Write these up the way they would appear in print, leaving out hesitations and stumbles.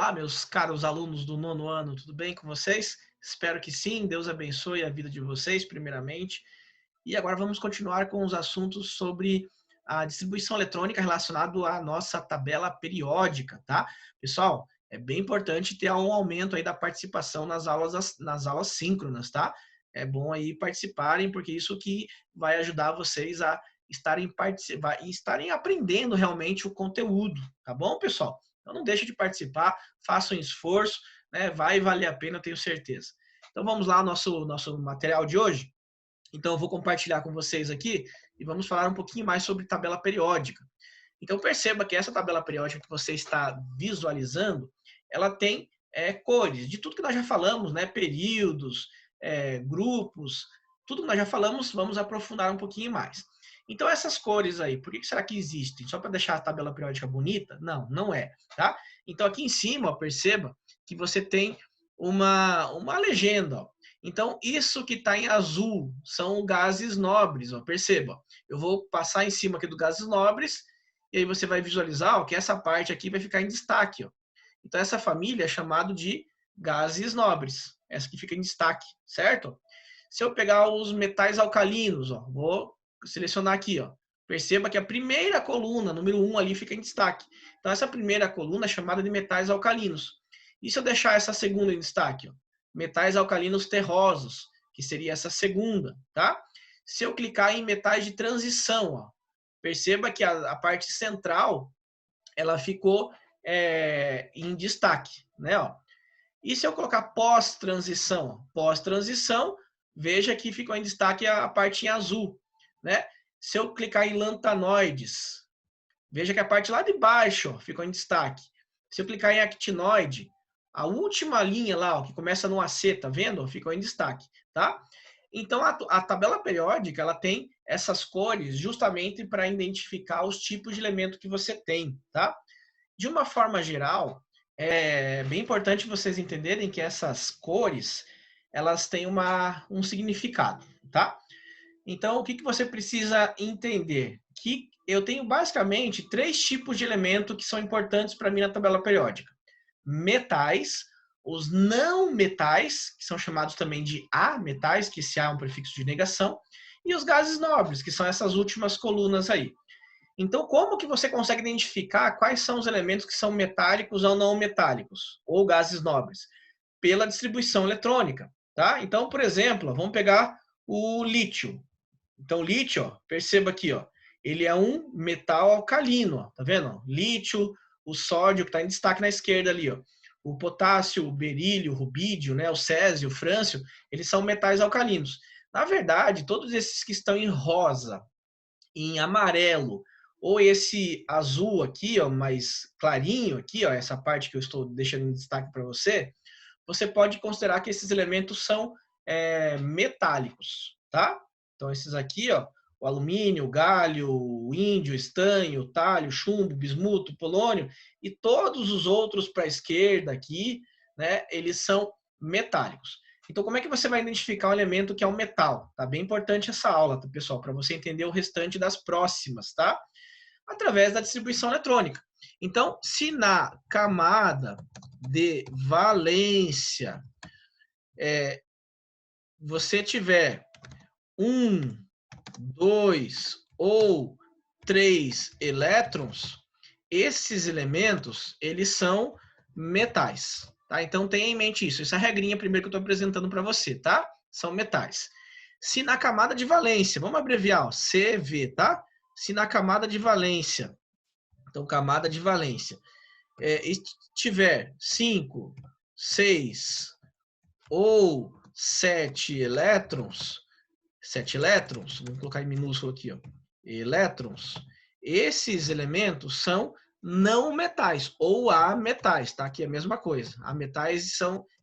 Olá, meus caros alunos do nono ano, tudo bem com vocês? Espero que sim, Deus abençoe a vida de vocês, primeiramente. E agora vamos continuar com os assuntos sobre a distribuição eletrônica relacionado à nossa tabela periódica, tá? Pessoal, é bem importante ter um aumento aí da participação nas aulas síncronas, tá? É bom aí participarem, porque isso que vai ajudar vocês a estarem aprendendo realmente o conteúdo, tá bom, pessoal? Então não deixe de participar, faça um esforço, né? Vai valer a pena, eu tenho certeza. Então vamos lá, nosso material de hoje. Então eu vou compartilhar com vocês aqui e vamos falar um pouquinho mais sobre tabela periódica. Então perceba que essa tabela periódica que você está visualizando, ela tem cores, de tudo que nós já falamos, né? Períodos, grupos, tudo que nós já falamos, vamos aprofundar um pouquinho mais. Então essas cores aí, por que será que existem? Só para deixar a tabela periódica bonita? Não, não é, tá? Então aqui em cima, ó, perceba que você tem uma legenda, ó. Então isso que está em azul são gases nobres, ó, perceba. Eu vou passar em cima aqui dos gases nobres e aí você vai visualizar, ó, que essa parte aqui vai ficar em destaque, ó. Então essa família é chamada de gases nobres, essa que fica em destaque, certo? Se eu pegar os metais alcalinos, ó, vou selecionar aqui, ó. Perceba que a primeira coluna, número 1 ali, fica em destaque. Então essa primeira coluna é chamada de metais alcalinos. E se eu deixar essa segunda em destaque, ó, metais alcalinos terrosos, que seria essa segunda, tá? Se eu clicar em metais de transição, ó, perceba que a parte central ela ficou em destaque, né? Ó. E se eu colocar pós-transição? Pós-transição, veja que ficou em destaque a parte em azul, né? Se eu clicar em lantanoides, veja que a parte lá de baixo ó, ficou em destaque. Se eu clicar em actinoide, a última linha lá, ó, que começa no AC, tá vendo? Ficou em destaque, tá? Então, a tabela periódica, ela tem essas cores justamente para identificar os tipos de elemento que você tem, tá? De uma forma geral, é bem importante vocês entenderem que essas cores, elas têm um significado, tá? Então, o que você precisa entender? Que eu tenho basicamente 3 tipos de elemento que são importantes para mim na tabela periódica. Metais, os não metais, que são chamados também de ametais, que esse A é um prefixo de negação, e os gases nobres, que são essas últimas colunas aí. Então, como que você consegue identificar quais são os elementos que são metálicos ou não metálicos, ou gases nobres? Pela distribuição eletrônica, tá? Então, por exemplo, vamos pegar o lítio. Então, lítio, ó, perceba aqui, ó, ele é um metal alcalino, ó, tá vendo? Lítio, o sódio que está em destaque na esquerda ali, ó. O potássio, o berílio, o rubídio, né, o césio, o frâncio, eles são metais alcalinos. Na verdade, todos esses que estão em rosa, em amarelo, ou esse azul aqui, ó, mais clarinho aqui, ó, essa parte que eu estou deixando em destaque para você, você pode considerar que esses elementos são metálicos, tá? Então esses aqui, ó, o alumínio, o galho, o índio, o estanho, o talho, chumbo, bismuto, polônio e todos os outros para a esquerda aqui, né? Eles são metálicos. Então, como é que você vai identificar um elemento que é um metal? Tá bem importante essa aula, tá, pessoal, para você entender o restante das próximas, tá? Através da distribuição eletrônica. Então, se na camada de valência você tiver 1, 2 ou 3 elétrons, esses elementos, eles são metais, tá? Então tenha em mente isso. Essa é a regrinha primeiro que eu estou apresentando para você, tá? São metais. Se na camada de valência, vamos abreviar, ó, CV, tá? Se na camada de valência, então camada de valência, tiver 5, 6 ou 7 elétrons, vamos colocar em minúsculo aqui, ó, elétrons, esses elementos são não metais ou ametais, tá? Que é a mesma coisa. Ametais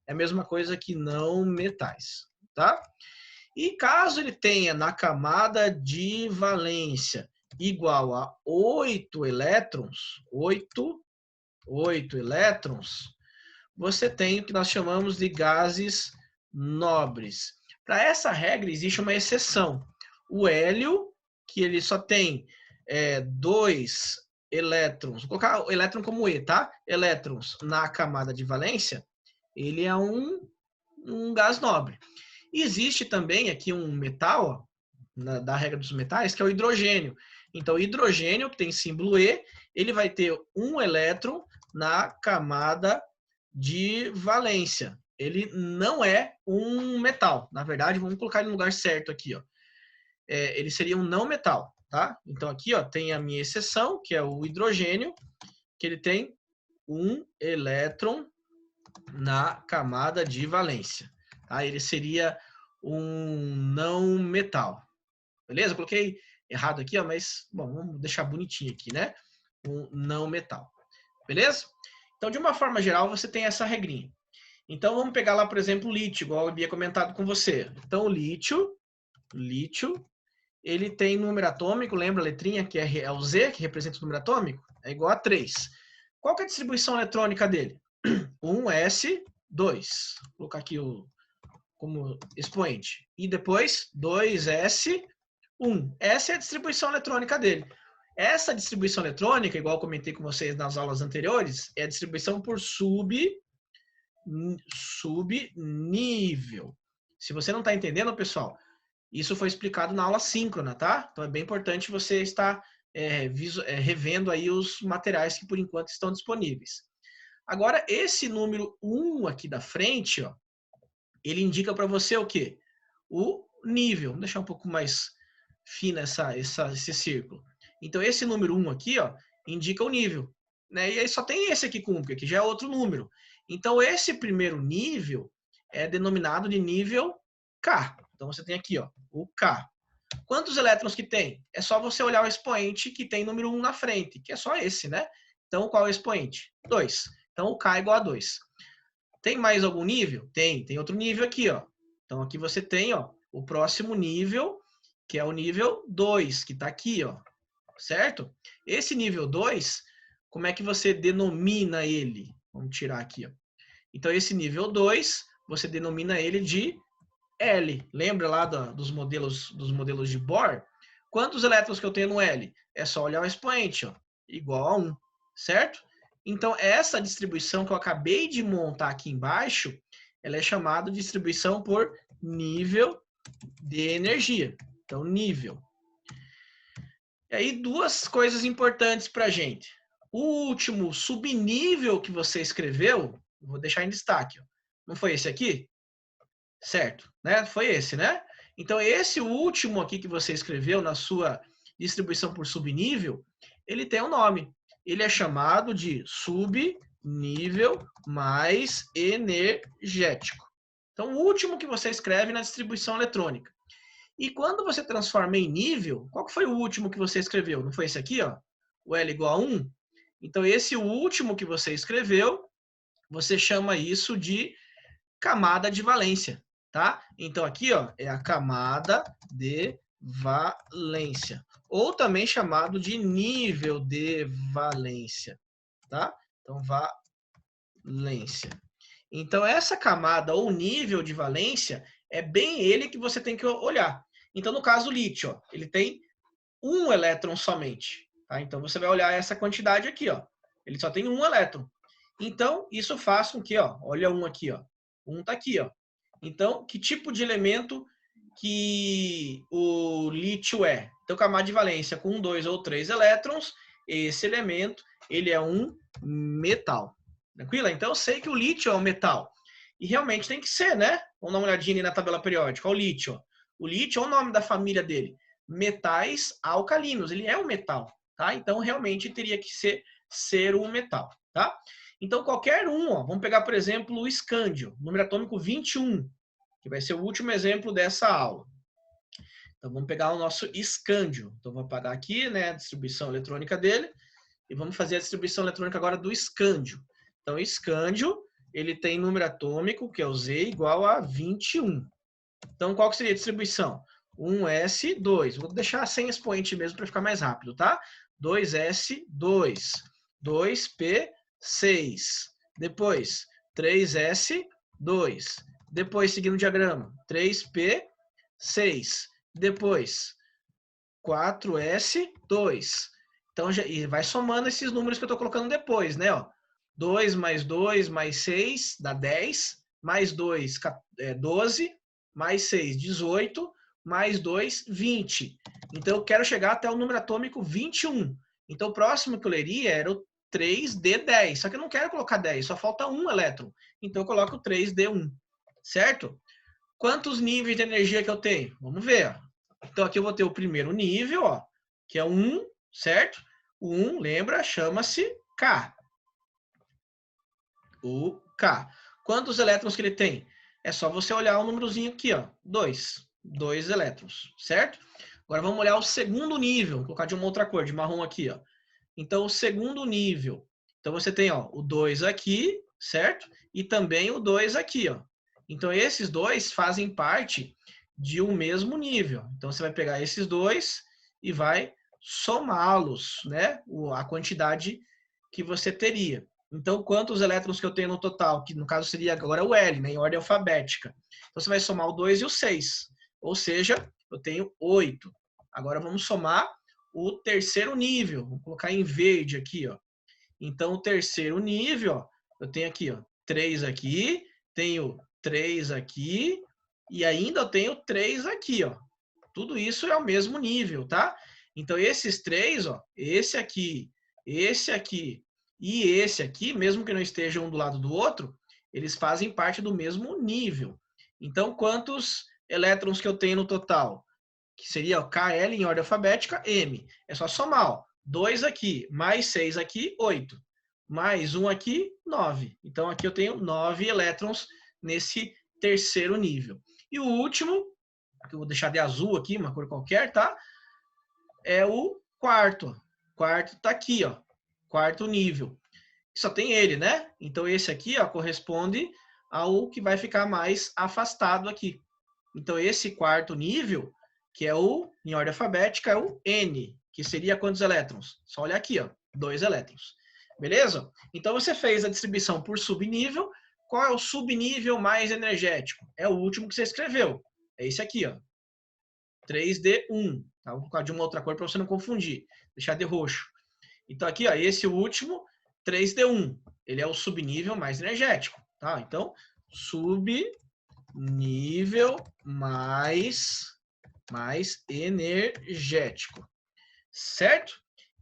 é a mesma coisa que não metais, tá? E caso ele tenha na camada de valência igual a 8 elétrons, 8 elétrons, você tem o que nós chamamos de gases nobres. Para essa regra existe uma exceção. O hélio, que ele só tem 2 elétrons, vou colocar o elétron como E, tá? Elétrons na camada de valência, ele é um gás nobre. E existe também aqui um metal, ó, da regra dos metais, que é o hidrogênio. Então, o hidrogênio, que tem símbolo E, ele vai ter um elétron na camada de valência. Ele não é um metal. Na verdade, vamos colocar ele no lugar certo aqui, ó. Ele seria um não metal, tá? Então, aqui, ó, tem a minha exceção, que é o hidrogênio, que ele tem um elétron na camada de valência. Tá? Ele seria um não metal. Beleza? Coloquei errado aqui, ó, mas bom, vamos deixar bonitinho aqui, né? Um não metal. Beleza? Então, de uma forma geral, você tem essa regrinha. Então, vamos pegar lá, por exemplo, o lítio, igual eu havia comentado com você. Então, o lítio, ele tem número atômico, lembra a letrinha que é o Z, que representa o número atômico? É igual a 3. Qual que é a distribuição eletrônica dele? 1s2. Vou colocar aqui como expoente. E depois 2s1. Essa é a distribuição eletrônica dele. Essa distribuição eletrônica, igual eu comentei com vocês nas aulas anteriores, é a distribuição por subnível. Se você não está entendendo, pessoal, isso foi explicado na aula síncrona, tá? Então é bem importante você estar revendo aí os materiais que por enquanto estão disponíveis. Agora, esse número 1 aqui da frente, ó, ele indica para você o quê? O nível. Vou deixar um pouco mais fino esse círculo. Então, esse número 1 aqui, ó, indica o nível. Né? E aí só tem esse aqui com, porque já é outro número. Então, esse primeiro nível é denominado de nível K. Então, você tem aqui, ó, o K. Quantos elétrons que tem? É só você olhar o expoente que tem número 1 na frente, que é só esse, né? Então, qual é o expoente? 2. Então, o K é igual a 2. Tem mais algum nível? Tem outro nível aqui, ó. Então, aqui você tem, ó, o próximo nível, que é o nível 2, que está aqui, ó. Certo? Esse nível 2, como é que você denomina ele? Vamos tirar aqui, ó. Então, esse nível 2, você denomina ele de L. Lembra lá dos modelos de Bohr? Quantos elétrons que eu tenho no L? É só olhar o expoente, ó, igual a 1, certo? Então, essa distribuição que eu acabei de montar aqui embaixo, ela é chamada de distribuição por nível de energia. Então, nível. E aí, duas coisas importantes para a gente. O último subnível que você escreveu, vou deixar em destaque, ó, não foi esse aqui? Certo, né? Foi esse, né? Então, esse último aqui que você escreveu na sua distribuição por subnível, ele tem um nome. Ele é chamado de subnível mais energético. Então, o último que você escreve na distribuição eletrônica. E quando você transforma em nível, qual que foi o último que você escreveu? Não foi esse aqui, ó? O L igual a 1? Então, esse último que você escreveu, você chama isso de camada de valência, tá? Então, aqui, ó, é a camada de valência, ou também chamado de nível de valência, tá? Então, valência. Então, essa camada ou nível de valência é bem ele que você tem que olhar. Então, no caso do lítio, ó, ele tem um elétron somente, tá? Então, você vai olhar essa quantidade aqui, ó. Ele só tem um elétron. Então, isso faz com que, ó, olha um aqui, ó. Um tá aqui, ó. Então, que tipo de elemento que o lítio é? Então, camada de valência com 1, 2 ou 3 elétrons, esse elemento, ele é um metal. Tranquilo? Então, eu sei que o lítio é um metal. E realmente tem que ser, né? Vamos dar uma olhadinha ali na tabela periódica. Olha o lítio. Ó. O lítio, olha o nome da família dele. Metais alcalinos. Ele é um metal, tá? Então, realmente teria que ser um metal, tá? Então, qualquer um, ó, vamos pegar, por exemplo, o escândio, número atômico 21, que vai ser o último exemplo dessa aula. Então, vamos pegar o nosso escândio. Então, vou apagar aqui, né, a distribuição eletrônica dele, e vamos fazer a distribuição eletrônica agora do escândio. Então, o escândio, ele tem número atômico, que é o Z, igual a 21. Então, qual que seria a distribuição? 1s2. Vou deixar sem expoente mesmo para ficar mais rápido, tá? 2s2. 2p6. Depois, 3s2. Depois, seguindo o diagrama, 3p6. Depois, 4s2. Então, e vai somando esses números que eu estou colocando depois, né? Ó, 2 mais 2 mais 6 dá 10, mais 2, 12, mais 6, 18, mais 2, 20. Então, eu quero chegar até o número atômico 21. Então, o próximo que eu leria era o 3D10. Só que eu não quero colocar 10, só falta um elétron. Então, eu coloco 3D1, certo? Quantos níveis de energia que eu tenho? Vamos ver. Então, aqui eu vou ter o primeiro nível, ó, que é 1, certo? O 1, lembra, chama-se K. O K. Quantos elétrons que ele tem? É só você olhar o númerozinho aqui, ó, 2. 2 elétrons, certo? Agora vamos olhar o segundo nível. Vou colocar de uma outra cor, de marrom aqui, ó. Então, o segundo nível. Então, você tem, ó, o 2 aqui, certo? E também o 2 aqui, ó. Então, esses dois fazem parte de um mesmo nível. Então, você vai pegar esses dois e vai somá-los, né? A quantidade que você teria. Então, quantos elétrons que eu tenho no total? Que no caso seria agora o L, né? Em ordem alfabética. Então, você vai somar o 2 e o 6. Ou seja, eu tenho 8. Agora, vamos somar o terceiro nível. Vou colocar em verde aqui, ó. Então, o terceiro nível, ó, eu tenho aqui, ó, 3 aqui, tenho 3 aqui, e ainda eu tenho 3 aqui, ó. Tudo isso é o mesmo nível, tá? Então, esses 3, ó, esse aqui e esse aqui, mesmo que não estejam um do lado do outro, eles fazem parte do mesmo nível. Então, quantos elétrons que eu tenho no total? Que seria ó, KL em ordem alfabética, M. É só somar, ó. 2 aqui, mais 6 aqui, 8. Mais 1 aqui, 9. Então, aqui eu tenho 9 elétrons nesse terceiro nível. E o último, que eu vou deixar de azul aqui, uma cor qualquer, tá? É o quarto. O quarto tá aqui, ó. Quarto nível. Só tem ele, né? Então, esse aqui, ó, corresponde ao que vai ficar mais afastado aqui. Então, esse quarto nível, que é o, em ordem alfabética, é o N, que seria quantos elétrons? Só olhar aqui, ó, 2 elétrons. Beleza? Então, você fez a distribuição por subnível. Qual é o subnível mais energético? É o último que você escreveu. É esse aqui, ó. 3D1. Tá? Vou colocar de uma outra cor para você não confundir. Deixar de roxo. Então, aqui, ó, esse último, 3D1. Ele é o subnível mais energético. Tá? Então, subnível mais energético, certo?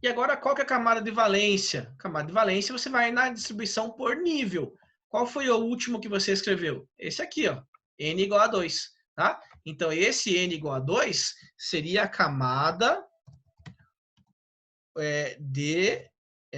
E agora, qual que é a camada de valência? Camada de valência, você vai na distribuição por nível. Qual foi o último que você escreveu? Esse aqui, ó, N igual a 2, tá? Então, esse N igual a 2 seria a camada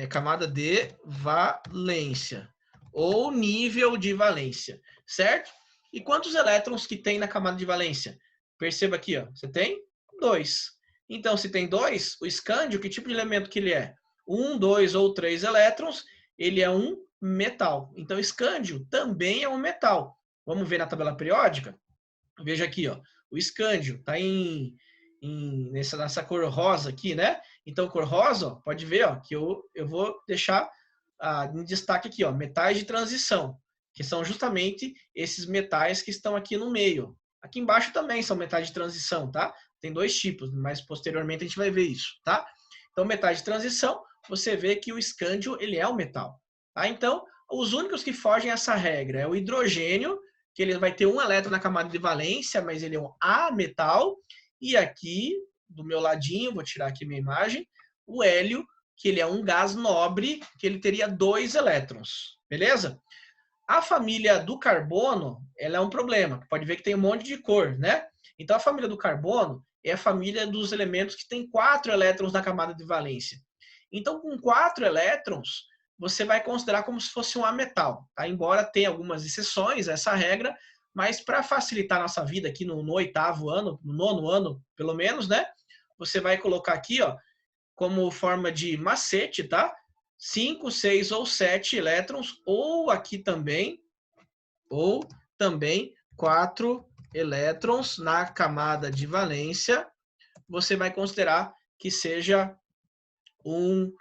camada de valência, ou nível de valência, certo? E quantos elétrons que tem na camada de valência? Perceba aqui, ó, você tem 2. Então, se tem 2, o escândio, que tipo de elemento que ele é? 1, 2 ou 3 elétrons, ele é um metal. Então, escândio também é um metal. Vamos ver na tabela periódica? Veja aqui, ó, o escândio está nessa cor rosa aqui, né? Então, cor rosa, ó, pode ver, ó, que eu vou deixar em destaque aqui, ó, metais de transição, que são justamente esses metais que estão aqui no meio. Aqui embaixo também são metais de transição, tá? Tem dois tipos, mas posteriormente a gente vai ver isso, tá? Então, metais de transição, você vê que o escândio, ele é um metal, tá? Então, os únicos que fogem a essa regra é o hidrogênio, que ele vai ter um elétron na camada de valência, mas ele é um ametal, e aqui, do meu ladinho, vou tirar aqui minha imagem, o hélio, que ele é um gás nobre, que ele teria 2 elétrons, beleza? A família do carbono, ela é um problema. Pode ver que tem um monte de cor, né? Então, a família do carbono é a família dos elementos que tem 4 elétrons na camada de valência. Então, com 4 elétrons, você vai considerar como se fosse um ametal, tá? Embora tenha algumas exceções a essa regra, mas para facilitar a nossa vida aqui no 8º ano, no 9º ano, pelo menos, né? Você vai colocar aqui, ó, como forma de macete, tá? 5, 6 ou 7 elétrons, ou também 4 elétrons na camada de valência, você vai considerar que seja um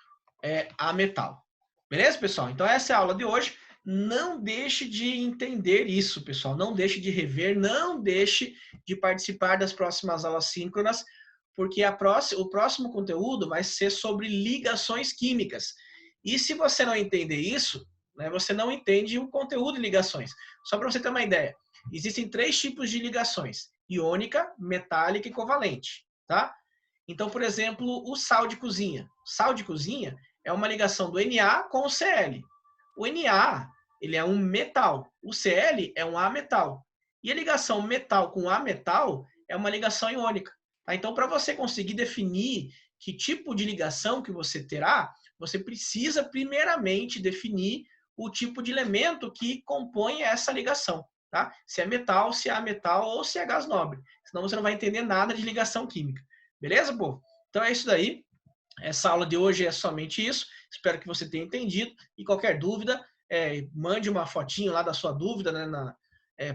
ametal. Beleza, pessoal? Então, essa é a aula de hoje. Não deixe de entender isso, pessoal. Não deixe de rever, não deixe de participar das próximas aulas síncronas, porque o próximo conteúdo vai ser sobre ligações químicas. E se você não entender isso, né, você não entende o conteúdo de ligações. Só para você ter uma ideia, existem 3 tipos de ligações: iônica, metálica e covalente, tá? Então, por exemplo, o sal de cozinha. O sal de cozinha é uma ligação do Na com o Cl. O Na, ele é um metal. O Cl é um ametal. E a ligação metal com ametal é uma ligação iônica. Tá? Então, para você conseguir definir que tipo de ligação que você terá, você precisa primeiramente definir o tipo de elemento que compõe essa ligação. Tá? Se é metal, se é ametal ou se é gás nobre. Senão você não vai entender nada de ligação química. Beleza, povo? Então é isso daí. Essa aula de hoje é somente isso. Espero que você tenha entendido. E qualquer dúvida, mande uma fotinho lá da sua dúvida, né,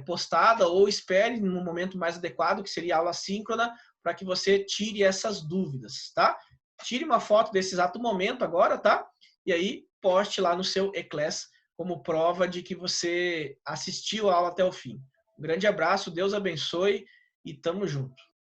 postada, ou espere no momento mais adequado, que seria a aula síncrona, para que você tire essas dúvidas, tá? Tire uma foto desse exato momento agora, tá? E aí poste lá no seu eClass como prova de que você assistiu a aula até o fim. Um grande abraço, Deus abençoe e tamo junto.